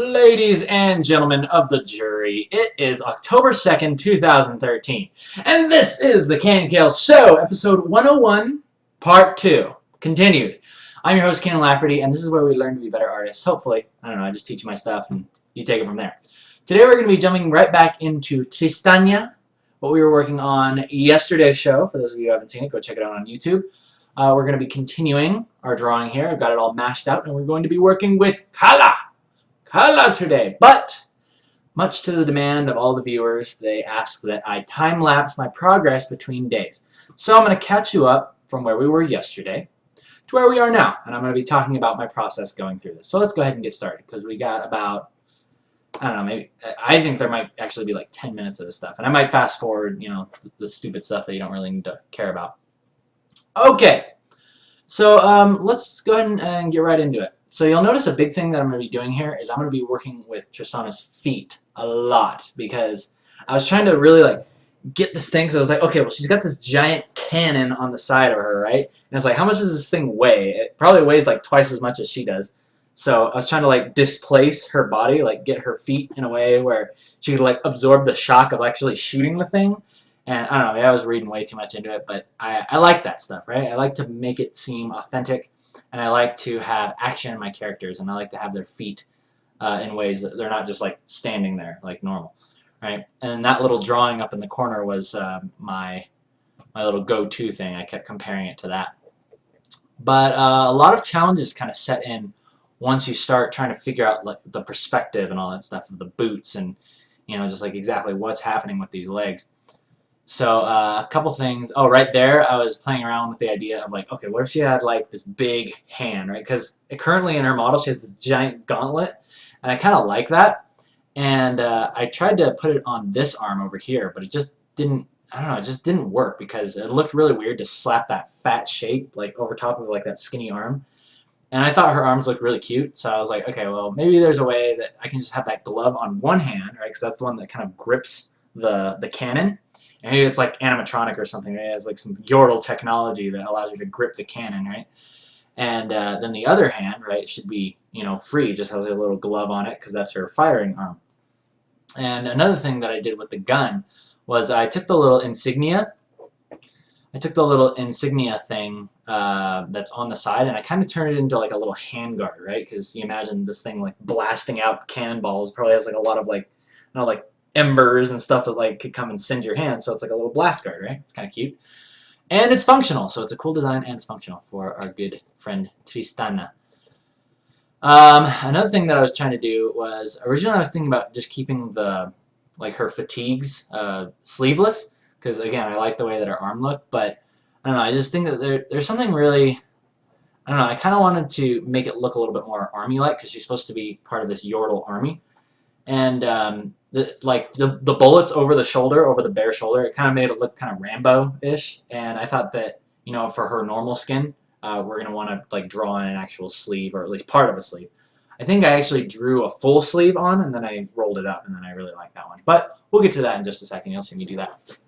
Ladies and gentlemen of the jury, it is October 2nd, 2013, and this is the KNKL Show, episode 101, part 2, continued. I'm your host, Kienan Lafferty, and this is where we learn to be better artists. Hopefully, I don't know, I just teach you my stuff and you take it from there. Today we're going to be jumping right back into Tristania, what we were working on yesterday's show. For those of you who haven't seen it, go check it out on YouTube. We're going to be continuing our drawing here. I've got it all mashed out, and we're going to be working with Kala today. But much to the demand of all the viewers, they ask that I time-lapse my progress between days. So I'm going to catch you up from where we were yesterday to where we are now, and I'm going to be talking about my process going through this. So let's go ahead and get started, because we got about, I don't know, maybe, I think there might actually be like 10 minutes of this stuff, and I might fast forward, you know, the stupid stuff that you don't really need to care about. Okay, so let's go ahead and get right into it. So you'll notice a big thing that I'm going to be doing here is I'm going to be working with Tristana's feet a lot, because I was trying to really like get this thing. So I was like, okay, well, she's got this giant cannon on the side of her, right? And it's like, how much does this thing weigh? It probably weighs like twice as much as she does. So I was trying to like displace her body, like get her feet in a way where she could like absorb the shock of actually shooting the thing. And I don't know, maybe I was reading way too much into it, but I like that stuff, right? I like to make it seem authentic. And I like to have action in my characters, and I like to have their feet in ways that they're not just like standing there like normal, right? And that little drawing up in the corner was my little go-to thing. I kept comparing it to that. But a lot of challenges kind of set in once you start trying to figure out like the perspective and all that stuff of the boots, and you know, just like exactly what's happening with these legs. So a couple things. Oh, right there, I was playing around with the idea of like, okay, what if she had like this big hand, right? Because currently in her model, she has this giant gauntlet, and I kind of like that. And I tried to put it on this arm over here, but it just didn't. I don't know. It just didn't work because it looked really weird to slap that fat shape like over top of like that skinny arm. And I thought her arms looked really cute, so I was like, okay, well, maybe there's a way that I can just have that glove on one hand, right? Because that's the one that kind of grips the cannon. And maybe it's like animatronic or something, right? It has like some yordle technology that allows you to grip the cannon, right? And then the other hand, right, should be, you know, free, just has a little glove on it because that's her firing arm. And another thing that I did with the gun was I took the little insignia. Thing that's on the side, and I kind of turned it into like a little handguard, right? Because you imagine this thing like blasting out cannonballs. Probably has like a lot of like, you know, like embers and stuff that like could come and send your hand, so it's like a little blast guard, right? It's kind of cute. And it's functional, so it's a cool design and it's functional for our good friend Tristana. Another thing that I was trying to do was, originally I was thinking about just keeping the, like her fatigues sleeveless, because again, I like the way that her arm looked, but I don't know, I just think that there's something really, I don't know, I kind of wanted to make it look a little bit more army-like, because she's supposed to be part of this Yordle army. And the bullets over the shoulder, over the bare shoulder, it kind of made it look kind of Rambo-ish. And I thought that, you know, for her normal skin, we're going to want to like draw in an actual sleeve, or at least part of a sleeve. I think I actually drew a full sleeve on, and then I rolled it up, and then I really like that one. But we'll get to that in just a second. You'll see me do that.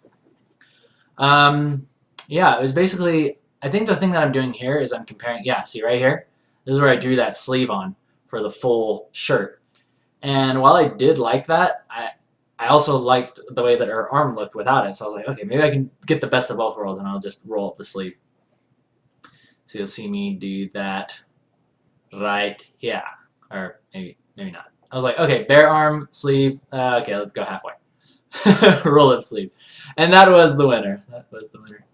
Yeah, it was basically, I think the thing that I'm doing here is I'm comparing, yeah, see right here? This is where I drew that sleeve on for the full shirt. And while I did like that, I also liked the way that her arm looked without it. So I was like, okay, maybe I can get the best of both worlds, and I'll just roll up the sleeve. So you'll see me do that right here. Or maybe not. I was like, okay, bare arm, sleeve. Okay, let's go halfway. Roll up sleeve. And that was the winner. That was the winner.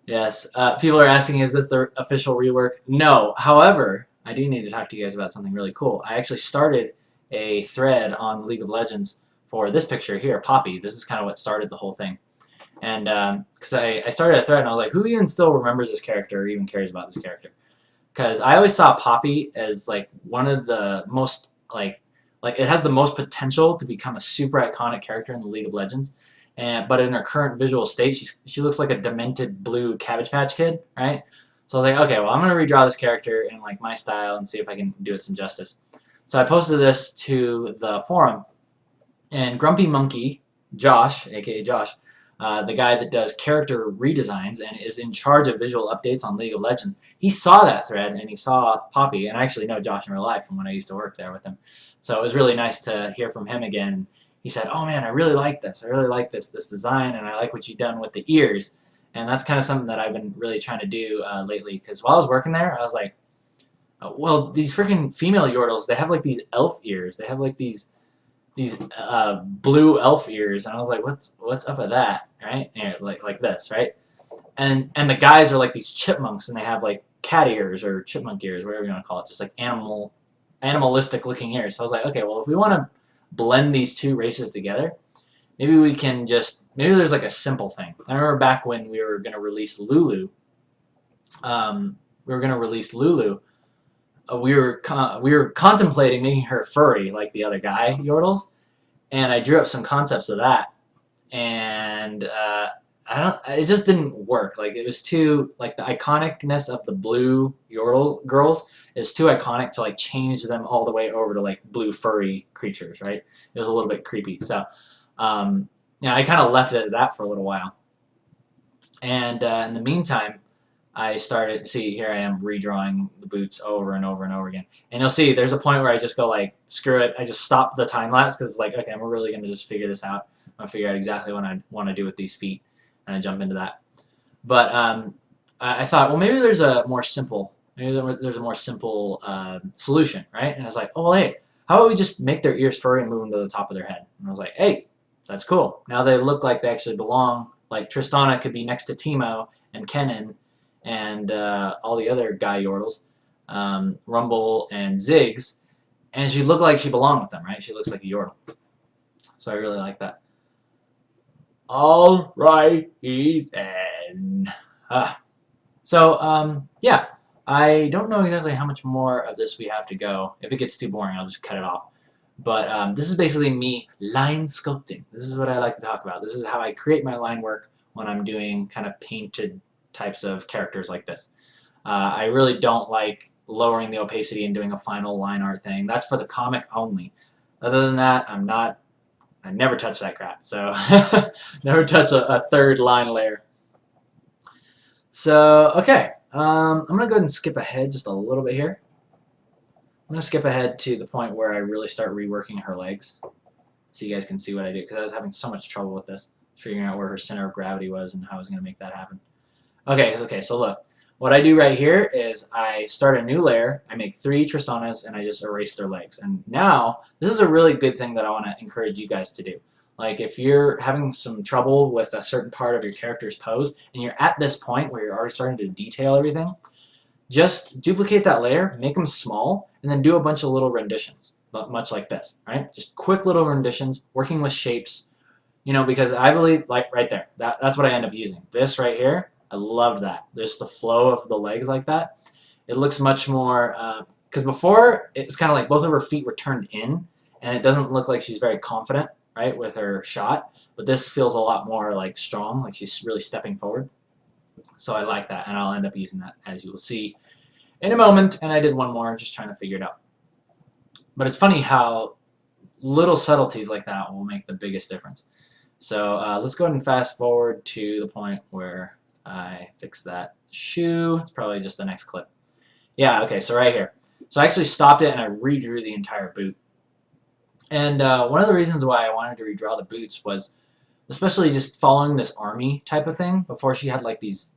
Yes. People are asking, is this the official rework? No. However, I do need to talk to you guys about something really cool. I actually started a thread on League of Legends for this picture here, Poppy. This is kind of what started the whole thing. And because I started a thread, and I was like, who even still remembers this character or even cares about this character? Because I always saw Poppy as like one of the most, like it has the most potential to become a super iconic character in the League of Legends. But in her current visual state, she looks like a demented blue Cabbage Patch Kid, right? So I was like, okay, well, I'm going to redraw this character in like my style and see if I can do it some justice. So I posted this to the forum, and Grumpy Monkey, Josh, aka Josh, the guy that does character redesigns and is in charge of visual updates on League of Legends, he saw that thread and he saw Poppy, and I actually know Josh in real life from when I used to work there with him. So it was really nice to hear from him again. He said, "Oh man, I really like this. I really like this design, and I like what you've done with the ears." And that's kind of something that I've been really trying to do lately. Because while I was working there, I was like, well, these freaking female Yordles, they have like these elf ears. They have like these blue elf ears, and I was like, what's up with that, right? And like this, right? And the guys are like these chipmunks, and they have like cat ears or chipmunk ears, whatever you want to call it, just like animalistic looking ears. So I was like, okay, well, if we want to blend these two races together, maybe we can just, maybe there's like a simple thing. I remember back when we were going to release Lulu, we were contemplating making her furry like the other guy Yordles, and I drew up some concepts of that, and it just didn't work. Like, it was too, like, the iconicness of the blue Yordle girls is too iconic to like change them all the way over to like blue furry creatures, right? It was a little bit creepy. So yeah, I kind of left it at that for a little while, and in the meantime, I started, see, here I am redrawing the boots over and over and over again. And you'll see there's a point where I just go like, screw it. I just stop the time lapse because it's like, okay, we're really going to just figure this out. I'm going to figure out exactly what I want to do with these feet. And I jump into that. But I thought, well, maybe there's a more simple, solution, right? And I was like, oh, well, hey, how about we just make their ears furry and move them to the top of their head? And I was like, hey, that's cool. Now they look like they actually belong. Like Tristana could be next to Teemo and Kenan and all the other guy Yordles, Rumble and Ziggs, and she looked like she belonged with them, right? She looks like a Yordle. So I really like that. Alrighty then. Yeah, I don't know exactly how much more of this we have to go. If it gets too boring, I'll just cut it off. But this is basically me line sculpting. This is what I like to talk about. This is how I create my line work when I'm doing kind of painted types of characters like this. I really don't like lowering the opacity and doing a final line art thing. That's for the comic only. Other than that, I never touch that crap. So never touch a third line layer. So, okay. I'm going to go ahead and skip ahead just a little bit here. I'm going to skip ahead to the point where I really start reworking her legs so you guys can see what I do, because I was having so much trouble with this, figuring out where her center of gravity was and how I was going to make that happen. Okay, so look. What I do right here is I start a new layer, I make 3 Tristanas, and I just erase their legs. And now, this is a really good thing that I want to encourage you guys to do. Like, if you're having some trouble with a certain part of your character's pose, and you're at this point where you're already starting to detail everything, just duplicate that layer, make them small, and then do a bunch of little renditions, much like this, right? Just quick little renditions, working with shapes, you know, because I believe, like, right there, that's what I end up using. This right here, I loved that. Just the flow of the legs like that. It looks much more, because before, it's kind of like both of her feet were turned in, and it doesn't look like she's very confident, right, with her shot. But this feels a lot more like strong, like she's really stepping forward. So I like that, and I'll end up using that, as you will see in a moment. And I did one more, just trying to figure it out. But it's funny how little subtleties like that will make the biggest difference. So let's go ahead and fast forward to the point where I fix that shoe. It's probably just the next clip. Yeah, okay, so right here. So I actually stopped it and I redrew the entire boot. And one of the reasons why I wanted to redraw the boots was especially just following this army type of thing. Before, she had like these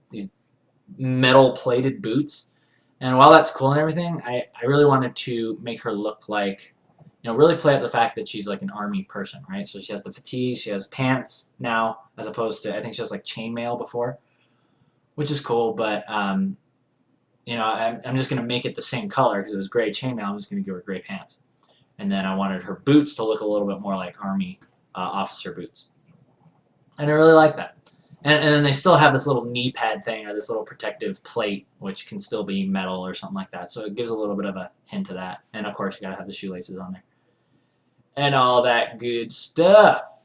metal plated boots. And while that's cool and everything, I really wanted to make her look like, you know, really play up the fact that she's like an army person, right? So she has the fatigues, she has pants now, as opposed to, I think she has like chainmail before, which is cool, but you know, I'm just going to make it the same color because it was gray chainmail. I'm just going to give her gray pants. And then I wanted her boots to look a little bit more like army officer boots. And I really like that. And then they still have this little knee pad thing or this little protective plate, which can still be metal or something like that. So it gives a little bit of a hint to that. And of course, you got to have the shoelaces on there. And all that good stuff.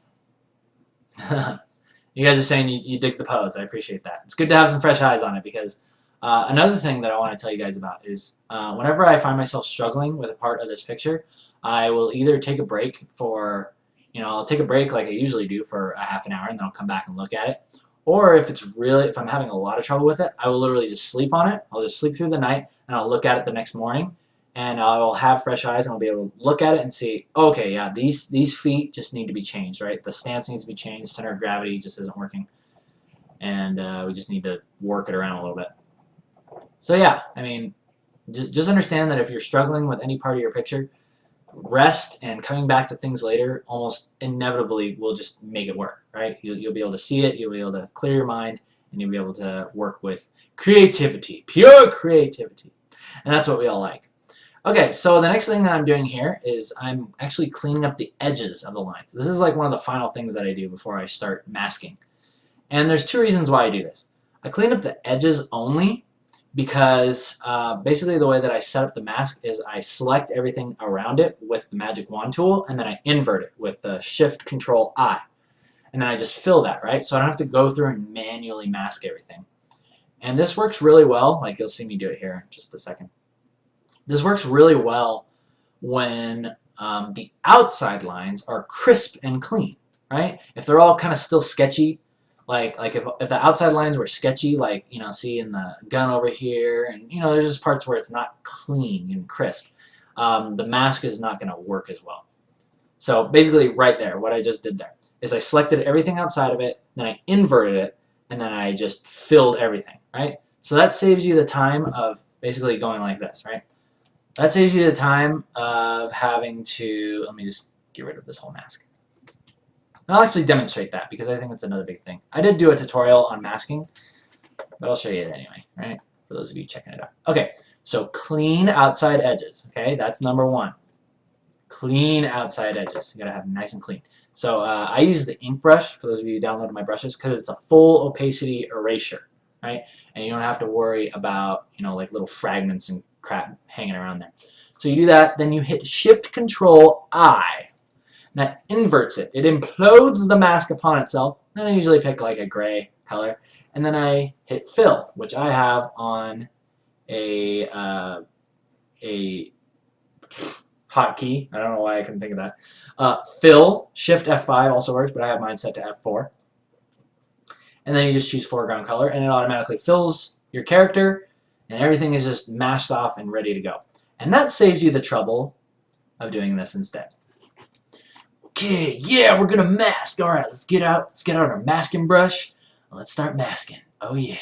You guys are saying you dig the pose. I appreciate that. It's good to have some fresh eyes on it because another thing that I want to tell you guys about is whenever I find myself struggling with a part of this picture, I will either take a break for, you know, I'll take a break like I usually do for a half an hour and then I'll come back and look at it. Or if I'm having a lot of trouble with it, I will literally just sleep on it. I'll just sleep through the night, and I'll look at it the next morning, and I'll have fresh eyes, and I'll be able to look at it and see, okay, yeah, these feet just need to be changed, right? The stance needs to be changed. Center of gravity just isn't working, and we just need to work it around a little bit. So yeah, I mean, just understand that if you're struggling with any part of your picture, rest and coming back to things later almost inevitably will just make it work, right? You'll be able to see it, you'll be able to clear your mind, and you'll be able to work with creativity, pure creativity. And that's what we all like. Okay, so the next thing that I'm doing here is I'm actually cleaning up the edges of the lines. This is like one of the final things that I do before I start masking. And there's two reasons why I do this. I clean up the edges only because basically the way that I set up the mask is I select everything around it with the magic wand tool, and then I invert it with the Shift Control I, and then I just fill that, right? So I don't have to go through and manually mask everything. And this works really well. Like, you'll see me do it here in just a second. This works really well when the outside lines are crisp and clean, right? If they're all kind of still sketchy, like if the outside lines were sketchy, like, you know, see in the gun over here, and, you know, there's just parts where it's not clean and crisp, the mask is not going to work as well. So basically right there, what I just did there is I selected everything outside of it, then I inverted it, and then I just filled everything, right? So that saves you the time of basically going like this, right? That saves you the time of having to, let me just get rid of this whole mask. I'll actually demonstrate that because I think that's another big thing. I did do a tutorial on masking, but I'll show you it anyway, right? For those of you checking it out. Okay, so clean outside edges, okay? That's number one. Clean outside edges. You gotta have them nice and clean. So I use the ink brush, for those of you who downloaded my brushes, because it's a full opacity erasure, right? And you don't have to worry about, you know, like little fragments and crap hanging around there. So you do that, then you hit Shift Control I. That inverts it. It implodes the mask upon itself. Then I usually pick like a gray color, and then I hit Fill, which I have on a hotkey. I don't know why I couldn't think of that. Fill, Shift F5 also works, but I have mine set to F4. And then you just choose foreground color, and it automatically fills your character, and everything is just mashed off and ready to go. And that saves you the trouble of doing this instead. Okay, yeah, we're gonna mask. All right, let's get out our masking brush. Let's start masking. Oh yeah,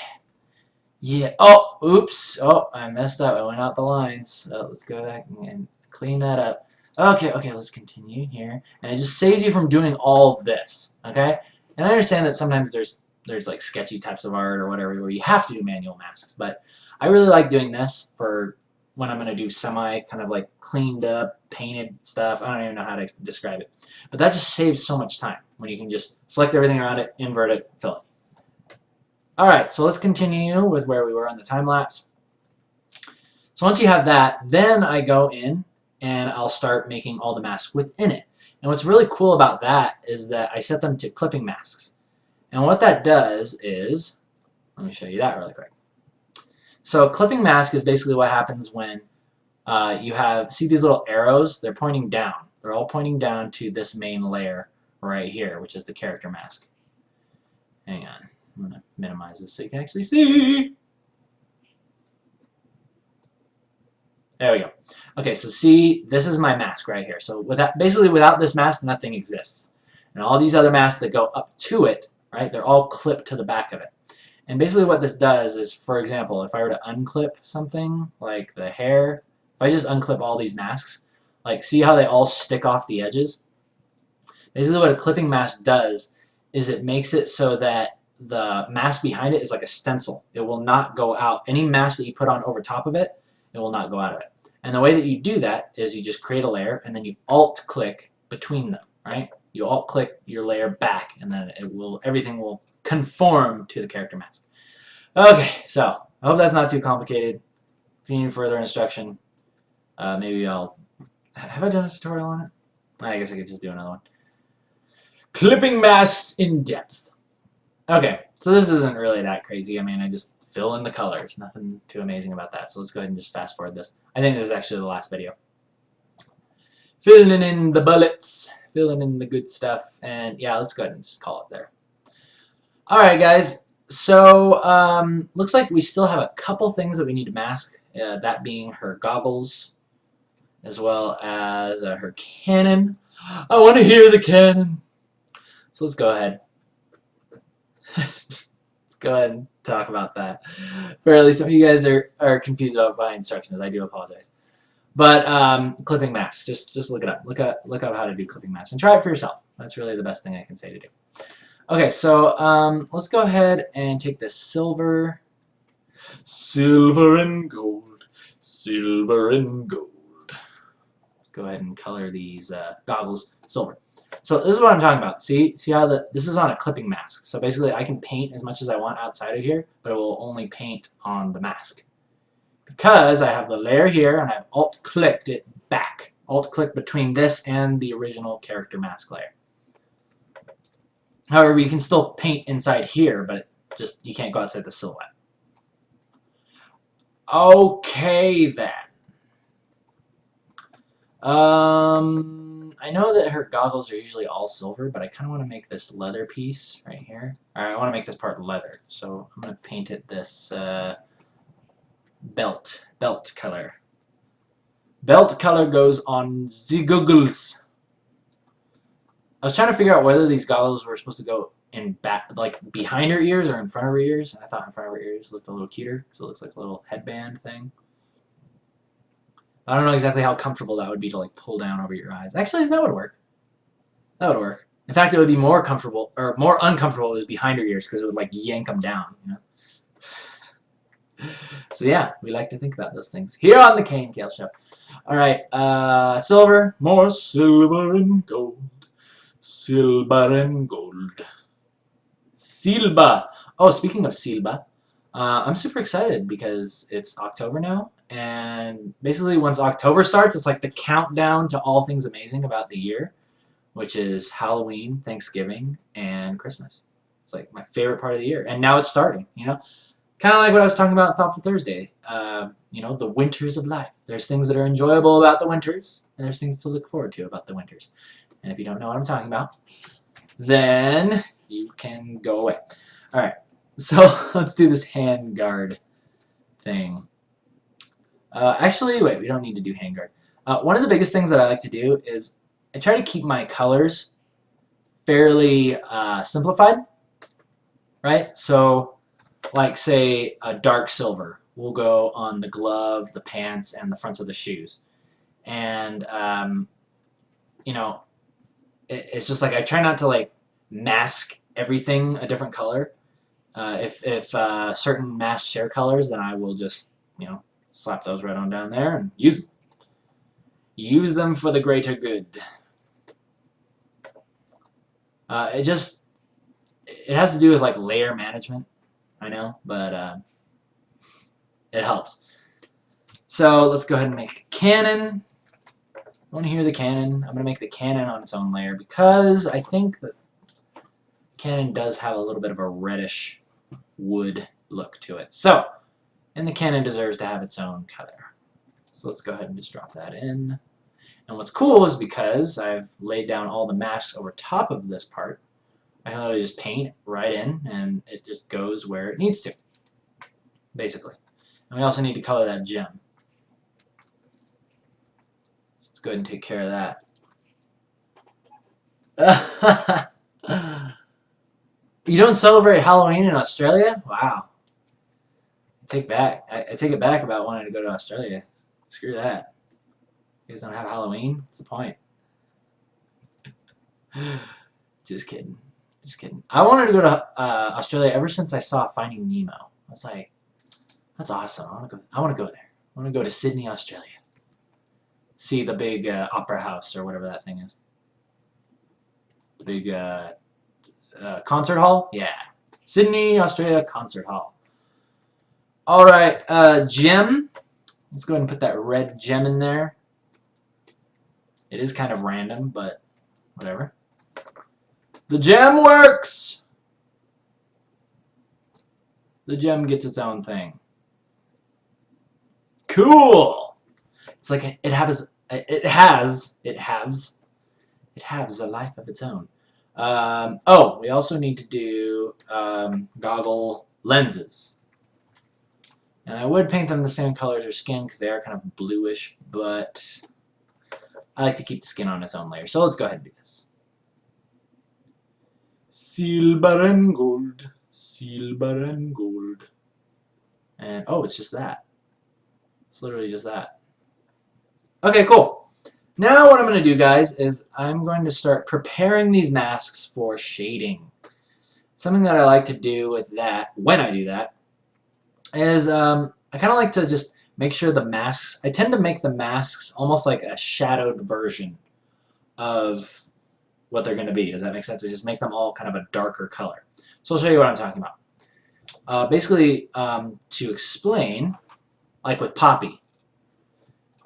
yeah. Oh, oops. Oh, I messed up. I went out the lines. So let's go back and clean that up. Okay, okay, let's continue here. And it just saves you from doing all this. Okay, and I understand that sometimes there's like sketchy types of art or whatever where you have to do manual masks, but I really like doing this for when I'm going to do semi kind of like cleaned up, painted stuff. I don't even know how to describe it. But that just saves so much time when you can just select everything around it, invert it, fill it. Alright, so let's continue with where we were on the time lapse. So once you have that, then I go in and I'll start making all the masks within it. And what's really cool about that is that I set them to clipping masks. And what that does is, let me show you that really quick. So a clipping mask is basically what happens when you see these little arrows, they're pointing down. They're all pointing down to this main layer right here, which is the character mask. Hang on, I'm going to minimize this so you can actually see. There we go. Okay, so see, this is my mask right here. So basically without this mask, nothing exists. And all these other masks that go up to it, right, they're all clipped to the back of it. And basically what this does is, for example, if I were to unclip something like the hair, if I just unclip all these masks, like see how they all stick off the edges? Basically what a clipping mask does is it makes it so that the mask behind it is like a stencil. It will not go out. Any mask that you put on over top of it, it will not go out of it. And the way that you do that is you just create a layer and then you alt-click between them, right? You alt-click your layer back, and then everything will conform to the character mask. Okay, so I hope that's not too complicated. If you need further instruction, maybe have I done a tutorial on it? I guess I could just do another one. Clipping masks in depth. Okay, so this isn't really that crazy. I mean, I just fill in the colors. Nothing too amazing about that. So let's go ahead and just fast forward this. I think this is actually the last video. Filling in the bullets. Filling in the good stuff, and yeah, let's go ahead and just call it there. Alright, guys. So, looks like we still have a couple things that we need to mask. That being her goggles, as well as her cannon. I want to hear the cannon. So let's go ahead. Let's go ahead and talk about that. Apparently some of you guys are confused about my instructions. I do apologize. But clipping masks, just look it up. Look up how to do clipping masks and try it for yourself. That's really the best thing I can say to do. Okay, so let's go ahead and take this silver and gold, silver and gold. Let's go ahead and color these goggles silver. So this is what I'm talking about. See how this is on a clipping mask. So basically I can paint as much as I want outside of here, but it will only paint on the mask. Because I have the layer here and I've alt-clicked it back. Alt-click between this and the original character mask layer. However, you can still paint inside here, but just you can't go outside the silhouette. Okay then. I know that her goggles are usually all silver, but I kind of want to make this leather piece right here. Alright, I want to make this part leather, so I'm going to paint it this belt color. Belt color goes on the goggles. I was trying to figure out whether these goggles were supposed to go in back, like behind her ears or in front of her ears. I thought in front of her ears looked a little cuter, so it looks like a little headband thing. I don't know exactly how comfortable that would be to like pull down over your eyes. Actually, that would work. That would work. In fact, it would be more comfortable or more uncomfortable if it was behind her ears because it would like yank them down. You know. So yeah, we like to think about those things here on the KNKL Show. All right, silver, more silver and gold. Silver and gold. Silba. Oh, speaking of Silba, I'm super excited because it's October now, and basically once October starts, it's like the countdown to all things amazing about the year, which is Halloween, Thanksgiving, and Christmas. It's like my favorite part of the year, and now it's starting, you know? Kind of like what I was talking about Thoughtful Thursday, you know, the winters of life. There's things that are enjoyable about the winters, and there's things to look forward to about the winters. And if you don't know what I'm talking about, then you can go away. Alright, so let's do this hand guard thing. Actually, wait, we don't need to do hand guard. One of the biggest things that I like to do is I try to keep my colors fairly simplified, right? So, like say a dark silver will go on the glove, the pants, and the fronts of the shoes. And, you know, it's just like I try not to like mask everything a different color. If certain masks share colors, then I will just, you know, slap those right on down there and use them. Use them for the greater good. It has to do with like layer management, I know, but it helps. So let's go ahead and make a cannon. I want to hear the cannon. I'm going to make the cannon on its own layer because I think that cannon does have a little bit of a reddish wood look to it. So, and the cannon deserves to have its own color. So let's go ahead and just drop that in. And what's cool is because I've laid down all the masks over top of this part, I can literally just paint right in and it just goes where it needs to, basically. And we also need to color that gem. Let's go ahead and take care of that. You don't celebrate Halloween in Australia? Wow. I take it back about wanting to go to Australia. Screw that. You guys don't have Halloween? What's the point? Just kidding. Just kidding. I wanted to go to Australia ever since I saw Finding Nemo. I was like, that's awesome. I want to go there. I want to go to Sydney, Australia. See the big opera house or whatever that thing is. The big concert hall? Yeah. Sydney, Australia concert hall. Alright, gem. Let's go ahead and put that red gem in there. It is kind of random, but whatever. The gem works! The gem gets its own thing. Cool! It's like it has a life of its own. Oh, we also need to do goggle lenses. And I would paint them the same color as her skin because they are kind of bluish, but I like to keep the skin on its own layer. So let's go ahead and do this. Silver and gold, silver and gold. And oh, it's just that. It's literally just that. Okay, cool. Now what I'm going to do, guys, is I'm going to start preparing these masks for shading. Something that I like to do with that, when I do that, is I kind of like to just make sure the masks, I tend to make the masks almost like a shadowed version of what they're going to be. Does that make sense? I just make them all kind of a darker color. So I'll show you what I'm talking about. Basically, to explain, like with Poppy,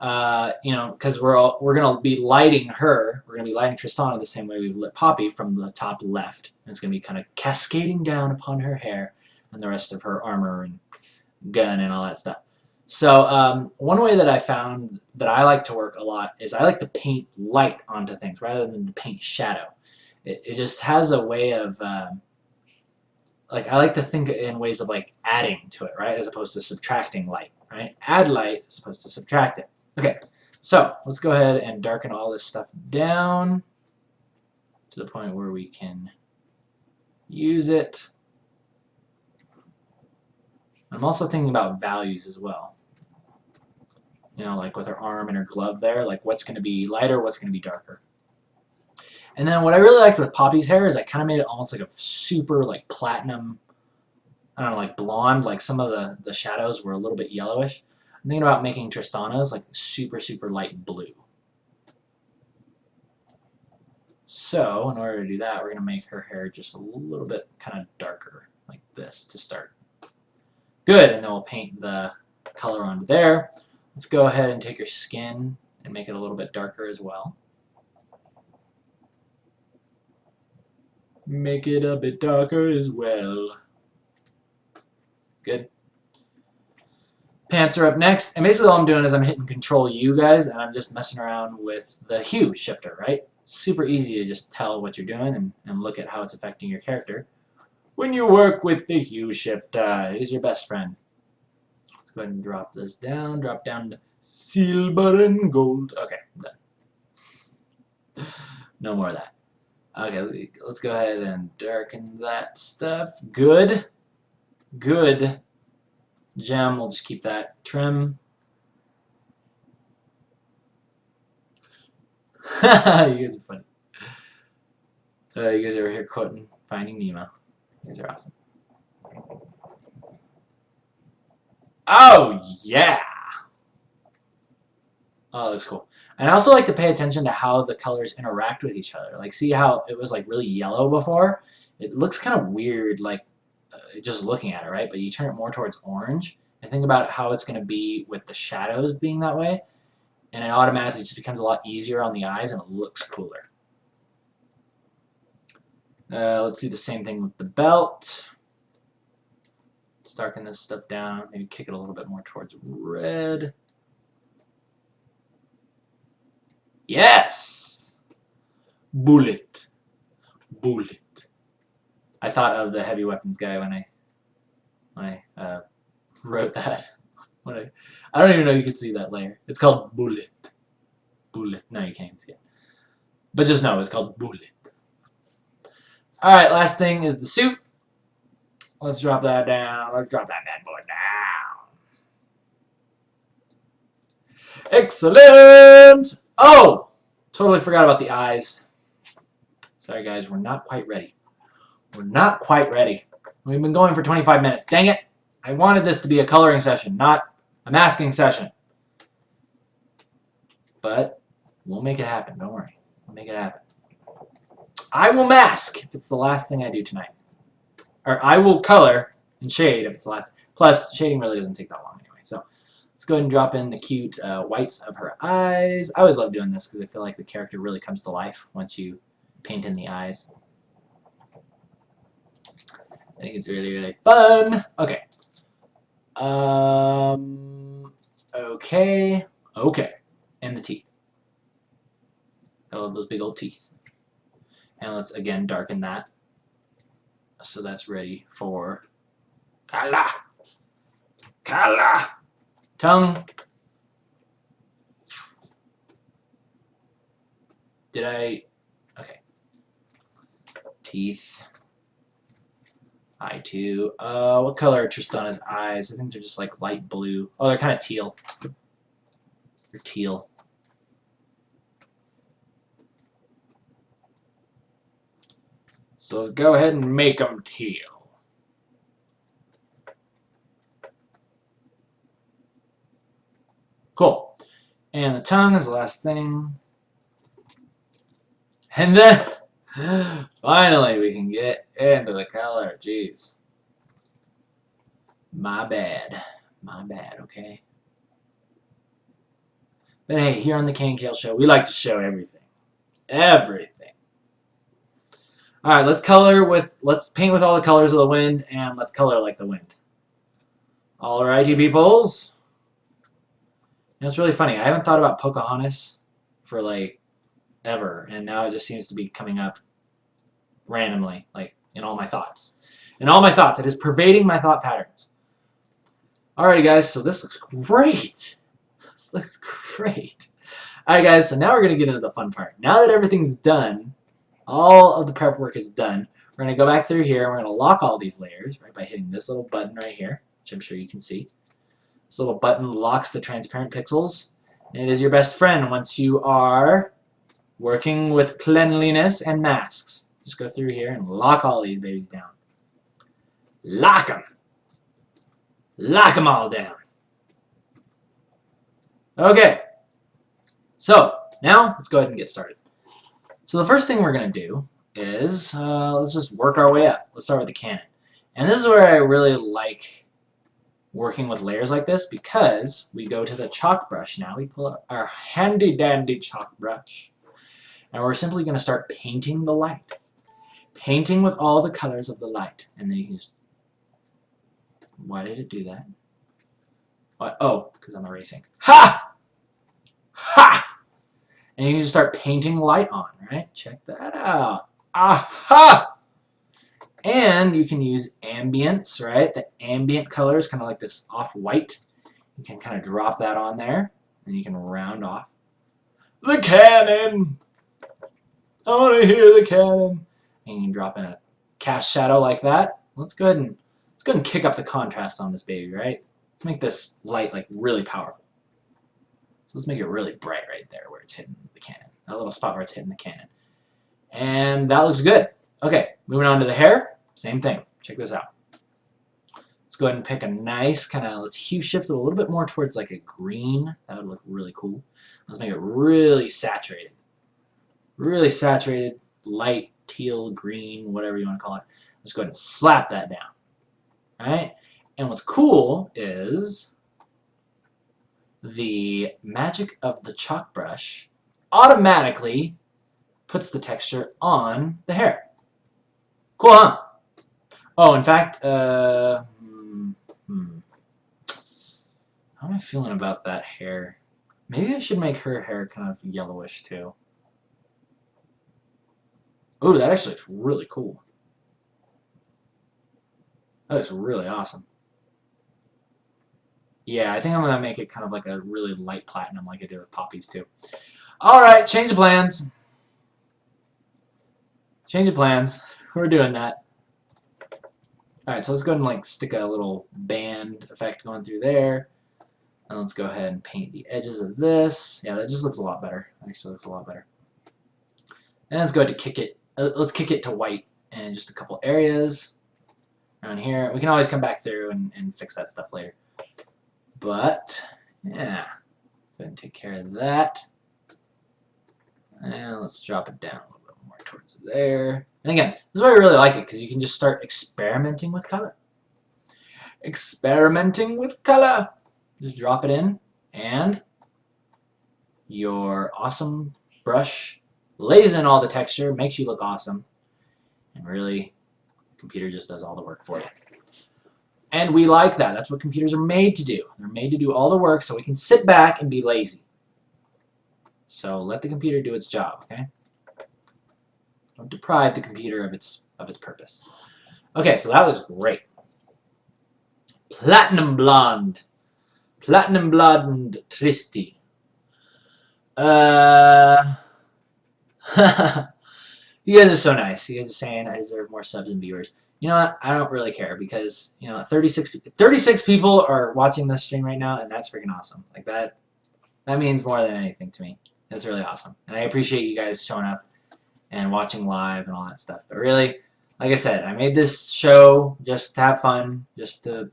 you know, because we're gonna be lighting her, we're gonna be lighting Tristana the same way we've lit Poppy from the top left, and it's gonna be kind of cascading down upon her hair and the rest of her armor and gun and all that stuff. So one way that I found that I like to work a lot is I like to paint light onto things rather than to paint shadow. It just has a way of like I like to think in ways of like adding to it, right, as opposed to subtracting light, right? Add light as opposed to subtract it. Okay, so let's go ahead and darken all this stuff down to the point where we can use it. I'm also thinking about values as well. You know, like with her arm and her glove there, like what's going to be lighter, what's going to be darker. And then what I really liked with Poppy's hair is I kind of made it almost like a super like platinum, I don't know, like blonde, like some of the shadows were a little bit yellowish. I'm thinking about making Tristana's like super, super light blue. So in order to do that, we're going to make her hair just a little bit kind of darker, like this to start. Good, and then we'll paint the color onto there. Let's go ahead and take her skin and make it a little bit darker as well. Make it a bit darker as well. Good. Pants are up next, and basically all I'm doing is I'm hitting Control U, guys, and I'm just messing around with the hue shifter, right? Super easy to just tell what you're doing and look at how it's affecting your character. When you work with the hue shifter, it is your best friend. Let's go ahead and drop this down, drop down to silver and gold. Okay, I'm done. No more of that. Okay, let's go ahead and darken that stuff. Good. Good. Gem, we'll just keep that trim. You guys are funny. You guys are here quoting Finding Nemo. You guys are awesome. Oh, yeah! Oh, that looks cool. And I also like to pay attention to how the colors interact with each other. Like, see how it was like really yellow before? It looks kind of weird, like just looking at it, right? But you turn it more towards orange and think about how it's going to be with the shadows being that way, and it automatically just becomes a lot easier on the eyes and it looks cooler. Let's do the same thing with the belt. Let's darken this stuff down, maybe kick it a little bit more towards red. Yes! Bullet. Bullet. I thought of the heavy weapons guy when I wrote that. I don't even know if you can see that layer. It's called Bullet. Bullet. No, you can't even see it. But just know it's called Bullet. Alright, last thing is the suit. Let's drop that down. Let's drop that bad boy down. Excellent! Oh! Totally forgot about the eyes. Sorry guys, we're not quite ready. We're not quite ready. We've been going for 25 minutes. Dang it! I wanted this to be a coloring session, not a masking session. But we'll make it happen. Don't worry. We'll make it happen. I will mask if it's the last thing I do tonight. Or I will color and shade if it's the last. Plus, shading really doesn't take that long anyway. So let's go ahead and drop in the cute whites of her eyes. I always love doing this because I feel like the character really comes to life once you paint in the eyes. I think it's really, really fun. Okay. Okay. Okay. And the teeth. I love those big old teeth. And let's again darken that. So that's ready for color. Color. Tongue. Did I? Okay. Teeth. Eye too. What color are Tristana's eyes? I think they're just like light blue. Oh, they're kind of teal. They're teal. So let's go ahead and make them teal. Cool. And the tongue is the last thing. And then, finally, we can get into the color. Jeez. My bad. My bad, okay? But hey, here on the KNKL show, we like to show everything. Everything. Alright, let's paint with all the colors of the wind, and let's color like the wind. Alrighty, peoples. You know, it's really funny. I haven't thought about Pocahontas for, like, ever, and now it just seems to be coming up randomly, like, in all my thoughts. In all my thoughts. It is pervading my thought patterns. Alrighty, guys, so this looks great. This looks great. Alright, guys, so now we're going to get into the fun part. Now that everything's done, all of the prep work is done, we're going to go back through here, and we're going to lock all these layers, right, by hitting this little button right here, which I'm sure you can see. This little button locks the transparent pixels, and it is your best friend once you are working with cleanliness and masks. Just go through here and lock all these babies down. Lock them! Lock them all down. Okay. So, now let's go ahead and get started. So the first thing we're going to do is, let's just work our way up. Let's start with the Kienan. And this is where I really like working with layers like this, because we go to the chalk brush now. We pull out our handy dandy chalk brush. And we're simply going to start painting the light. Painting with all the colors of the light. And then you can just... Why did it do that? What? Oh, because I'm erasing. Ha! Ha! And you can just start painting light on, right? Check that out. Aha! And you can use ambience, right? The ambient color is kind of like this off-white. You can kind of drop that on there, and you can round off. The cannon! I want to hear the cannon. And you can drop in a cast shadow like that. Let's go ahead and kick up the contrast on this baby, right? Let's make this light like really powerful. So let's make it really bright right there where it's hitting the cannon. That little spot where it's hitting the cannon. And that looks good. Okay, moving on to the hair. Same thing. Check this out. Let's go ahead and pick a nice kind of, let's hue shift it a little bit more towards like a green. That would look really cool. Let's make it really saturated. Really saturated, light, teal, green, whatever you want to call it. Let's go ahead and slap that down. Alright? And what's cool is the magic of the chalk brush automatically puts the texture on the hair. Cool, huh? Oh, in fact, how am I feeling about that hair? Maybe I should make her hair kind of yellowish too. Oh, that actually looks really cool. That looks really awesome. Yeah, I think I'm going to make it kind of like a really light platinum like I did with poppies too. Alright, change of plans. Change of plans. We're doing that. Alright, so let's go ahead and like stick a little band effect going through there. And let's go ahead and paint the edges of this. Yeah, that just looks a lot better. Actually looks a lot better. And let's go ahead to kick it. Let's kick it to white in just a couple areas around here. We can always come back through and fix that stuff later. But, yeah. Go ahead and take care of that. And let's drop it down a little bit more towards there. And again, this is why I really like it, because you can just start experimenting with color. Experimenting with color. Just drop it in, and your awesome brush lays in all the texture, makes you look awesome, and really, the computer just does all the work for you. And we like that. That's what computers are made to do. They're made to do all the work so we can sit back and be lazy. So let the computer do its job, okay? Don't deprive the computer of its purpose. Okay, so that was great. Platinum blonde. Platinum blonde Tristi. You guys are so nice. You guys are saying I deserve more subs and viewers. You know what? I don't really care because, you know, 36 people are watching this stream right now, and that's freaking awesome. Like that means more than anything to me. That's really awesome. And I appreciate you guys showing up and watching live and all that stuff. But really, like I said, I made this show just to have fun, just to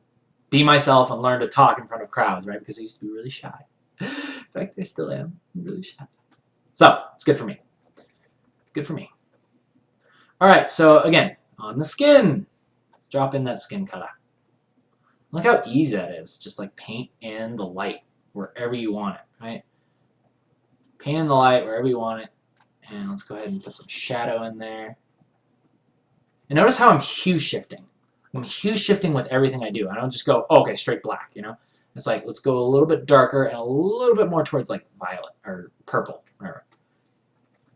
be myself and learn to talk in front of crowds, right? Because I used to be really shy. In fact, I still am. I'm really shy. So, it's good for me. It's good for me. Alright, so again, on the skin. Drop in that skin color. Look how easy that is. Just like paint in the light wherever you want it, right? Paint in the light wherever you want it. And let's go ahead and put some shadow in there. And notice how I'm hue shifting. I'm hue shifting with everything I do. I don't just go, oh, okay, straight black, you know? It's like, let's go a little bit darker and a little bit more towards like violet or purple, whatever.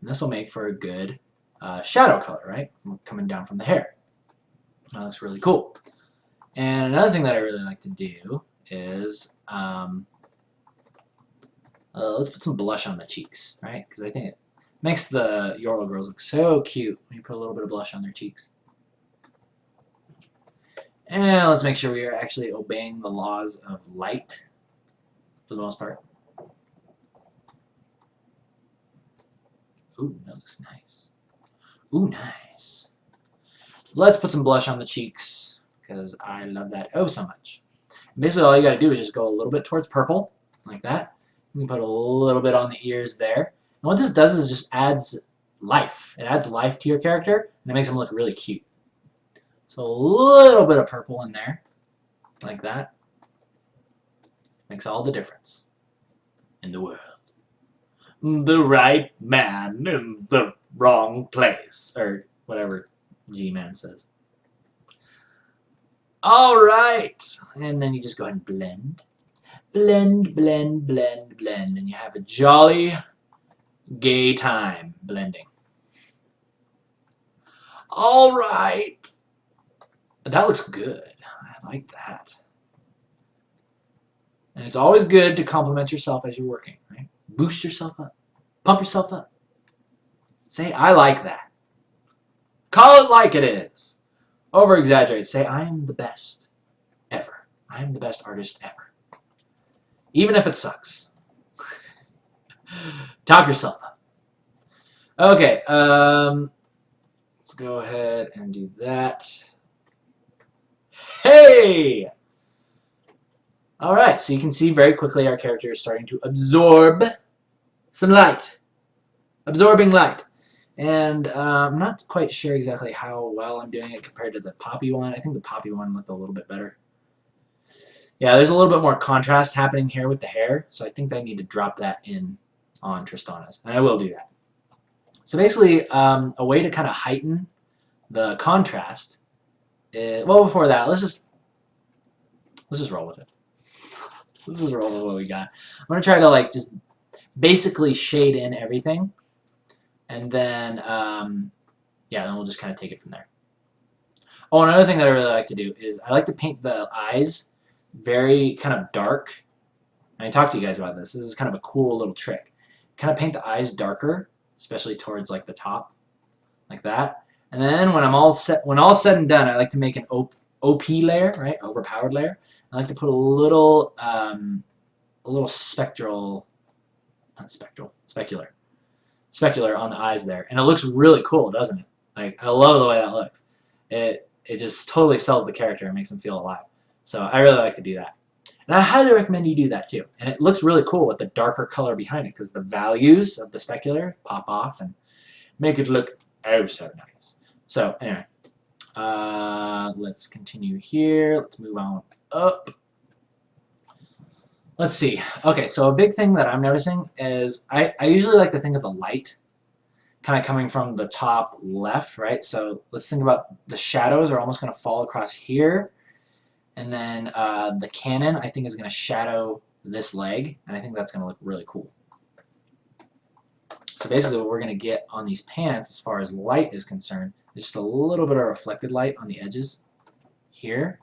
And this will make for a good shadow color, right? Coming down from the hair. That looks really cool. And another thing that I really like to do is let's put some blush on the cheeks, right? Because I think it makes the Yorl girls look so cute when you put a little bit of blush on their cheeks. And let's make sure we are actually obeying the laws of light for the most part. Ooh, that looks nice. Ooh, nice. Let's put some blush on the cheeks because I love that oh so much. Basically, all you got to do is just go a little bit towards purple, like that. You can put a little bit on the ears there. And what this does is just adds life. It adds life to your character, and it makes them look really cute. So a little bit of purple in there, like that. Makes all the difference in the world. The right man in the wrong place, or whatever G-Man says. Alright, and then you just go ahead and blend. Blend, blend, blend, blend, and you have a jolly gay time blending. Alright. That looks good. I like that. And it's always good to compliment yourself as you're working, right? Boost yourself up. Pump yourself up. Say, I like that. Call it like it is. Over-exaggerate. Say, I am the best ever. I am the best artist ever. Even if it sucks. Talk yourself up. Okay, let's go ahead and do that. Hey! Alright, so you can see very quickly our character is starting to absorb some light. Absorbing light. And I'm not quite sure exactly how well I'm doing it compared to the poppy one. I think the poppy one looked a little bit better. Yeah, there's a little bit more contrast happening here with the hair, so I think I need to drop that in on Tristana's, and I will do that. So basically, a way to kind of heighten the contrast is, well, before that, let's just roll with it. Let's just roll with what we got. I'm going to try to like just basically shade in everything, and then, yeah, then we'll just kind of take it from there. Oh, another thing that I really like to do is I like to paint the eyes very kind of dark. I talked to you guys about this. This is kind of a cool little trick. Kind of paint the eyes darker, especially towards like the top, like that. And then when all said and done, I like to make an OP layer, right? Overpowered layer. I like to put a little specular on the eyes there, and it looks really cool, doesn't it? Like, I love the way that looks. It just totally sells the character and makes them feel alive. So I really like to do that. And I highly recommend you do that too. And it looks really cool with the darker color behind it because the values of the specular pop off and make it look oh so nice. So anyway, let's continue here. Let's move on up. Let's see. Okay, so a big thing that I'm noticing is I usually like to think of the light kind of coming from the top left, right? So let's think about the shadows are almost going to fall across here. And then the cannon, I think, is going to shadow this leg. And I think that's going to look really cool. So So basically what we're going to get on these pants as far as light is concerned is just a little bit of reflected light on the edges here,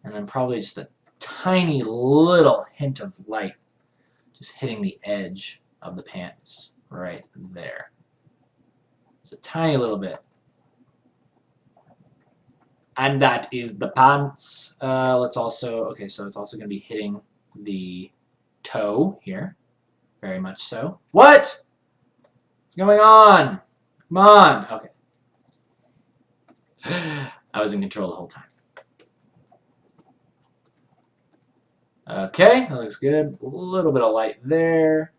and then probably just a tiny little hint of light just hitting the edge of the pants right there. Just a tiny little bit. And that is the pants. Let's also, okay, so it's also going to be hitting the toe here. Very much so. What? What's going on? Come on. Okay. I was in control the whole time. Okay, that looks good. A little bit of light there.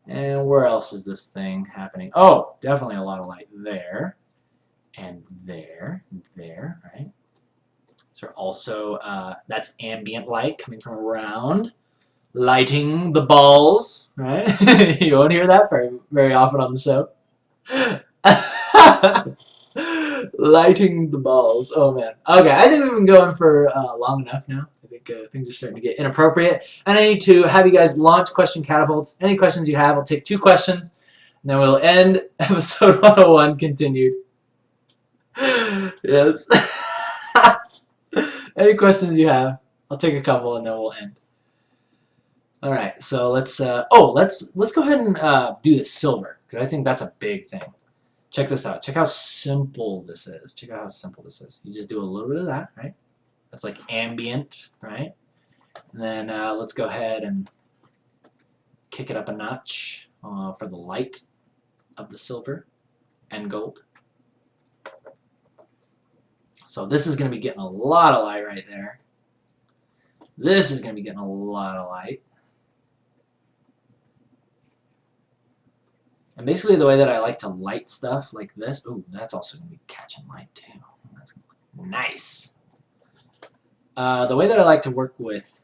And where else is this thing happening? Oh, definitely a lot of light there. And there, right? So also, that's ambient light coming from around, lighting the balls, right? You won't hear that very often on the show. Lighting the balls. Oh man. Okay, I think we've been going for long enough now. I think things are starting to get inappropriate. And I need to have you guys launch question catapults. Any questions you have, I'll take 2 questions. And then we'll end episode 101 continued. Yes. Any questions you have, I'll take a couple and then we'll end. All right, so let's go ahead and do the silver, because I think that's a big thing. Check this out. Check how simple this is. Check out how simple this is. You just do a little bit of that, right? That's like ambient, right? And then let's go ahead and kick it up a notch for the light of the silver and gold. So this is going to be getting a lot of light right there. This is going to be getting a lot of light. And basically the way that I like to light stuff like this, ooh, that's also going to be catching light too. That's nice. The way that I like to work with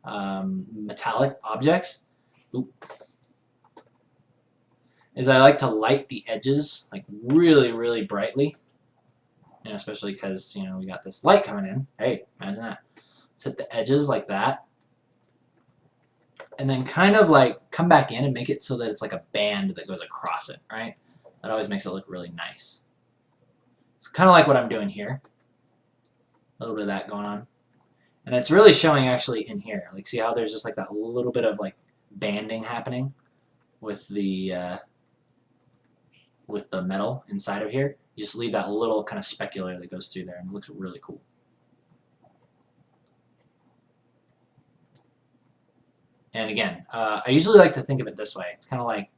metallic objects, is I like to light the edges like really, really brightly. You know, especially because, you know, we got this light coming in. Hey, imagine that. Let's hit the edges like that. And then kind of like come back in and make it so that it's like a band that goes across it, right? That always makes it look really nice. It's kind of like what I'm doing here. A little bit of that going on. And it's really showing actually in here. Like, see how there's just like that little bit of like banding happening with the metal inside of here. You just leave that little kind of specular that goes through there, and it looks really cool. And again, I usually like to think of it this way. It's kind of like,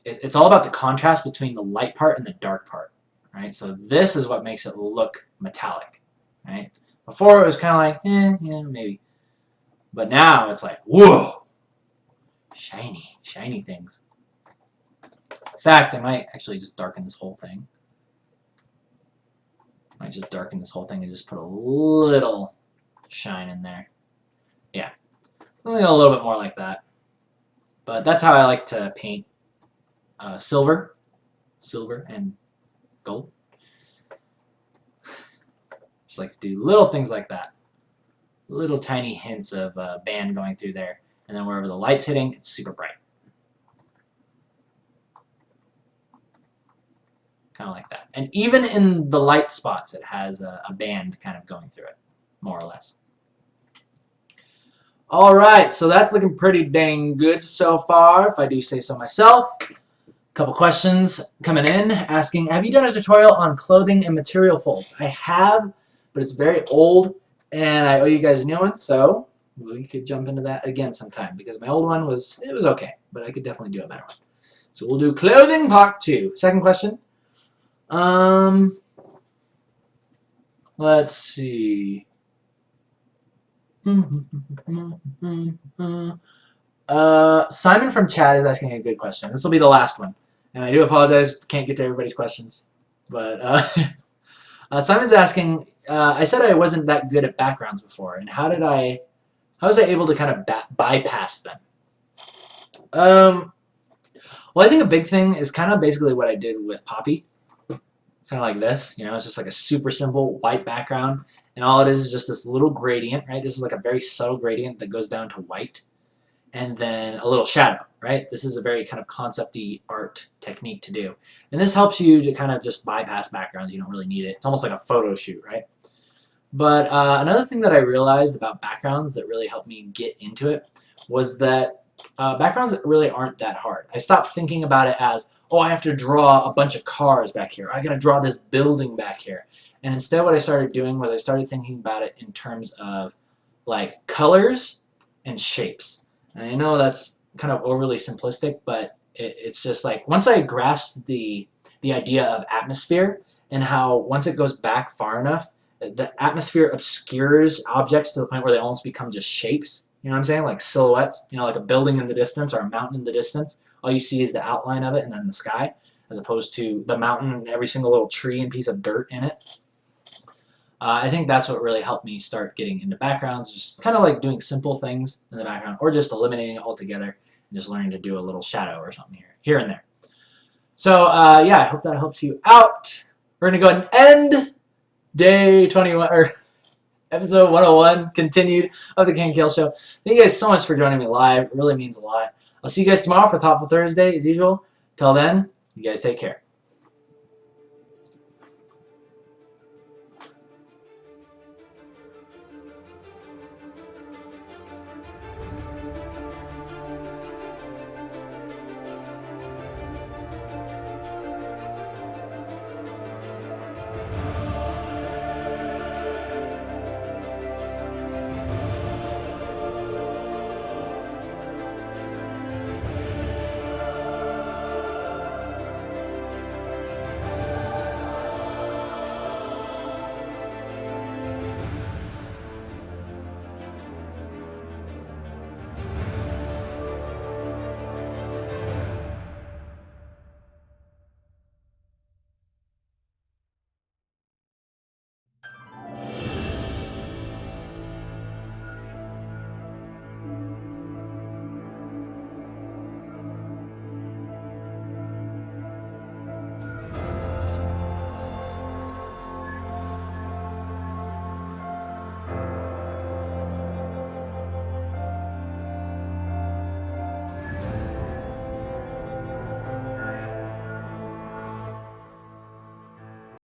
it's all about the contrast between the light part and the dark part, right? So this is what makes it look metallic, right? Before it was kind of like, yeah, maybe. But now it's like, whoa, shiny, shiny things. In fact, I might actually just darken this whole thing. I might just darken this whole thing and just put a little shine in there. Yeah, something a little bit more like that. But that's how I like to paint silver and gold. Just like to do little things like that. Little tiny hints of band going through there. And then wherever the light's hitting, it's super bright. Kind of like that. And even in the light spots, it has a band kind of going through it, more or less. Alright, so that's looking pretty dang good so far, if I do say so myself. A couple questions coming in, asking, have you done a tutorial on clothing and material folds? I have, but it's very old, and I owe you guys a new one, so we could jump into that again sometime, because my old one was okay, but I could definitely do a better one. So we'll do clothing part 2. Second question. Let's see. Simon from chat is asking a good question. This will be the last one, and I do apologize, can't get to everybody's questions, but Simon's asking, I said I wasn't that good at backgrounds before, and how was I able to kind of bypass them? Well, I think a big thing is kind of basically what I did with Poppy. Kind of like this, you know, it's just like a super simple white background, and all it is just this little gradient, right? This is like a very subtle gradient that goes down to white, and then a little shadow, right? This is a very kind of concept-y art technique to do. And this helps you to kind of just bypass backgrounds. You don't really need it. It's almost like a photo shoot, right? But another thing that I realized about backgrounds that really helped me get into it was that backgrounds really aren't that hard. I stopped thinking about it as, oh, I have to draw a bunch of cars back here. I gotta draw this building back here. And instead what I started doing was I started thinking about it in terms of like colors and shapes. And I know that's kind of overly simplistic, but it's just like once I grasped the idea of atmosphere and how once it goes back far enough, the atmosphere obscures objects to the point where they almost become just shapes. You know what I'm saying? Like silhouettes, you know, like a building in the distance or a mountain in the distance. All you see is the outline of it and then the sky, as opposed to the mountain and every single little tree and piece of dirt in it. I think that's what really helped me start getting into backgrounds, just kind of like doing simple things in the background or just eliminating it altogether and just learning to do a little shadow or something here and there. So yeah, I hope that helps you out. We're going to go ahead and end day 21, or episode 101, continued of the KNKL Show. Thank you guys so much for joining me live. It really means a lot. I'll see you guys tomorrow for Thoughtful Thursday, as usual. Till then, you guys take care.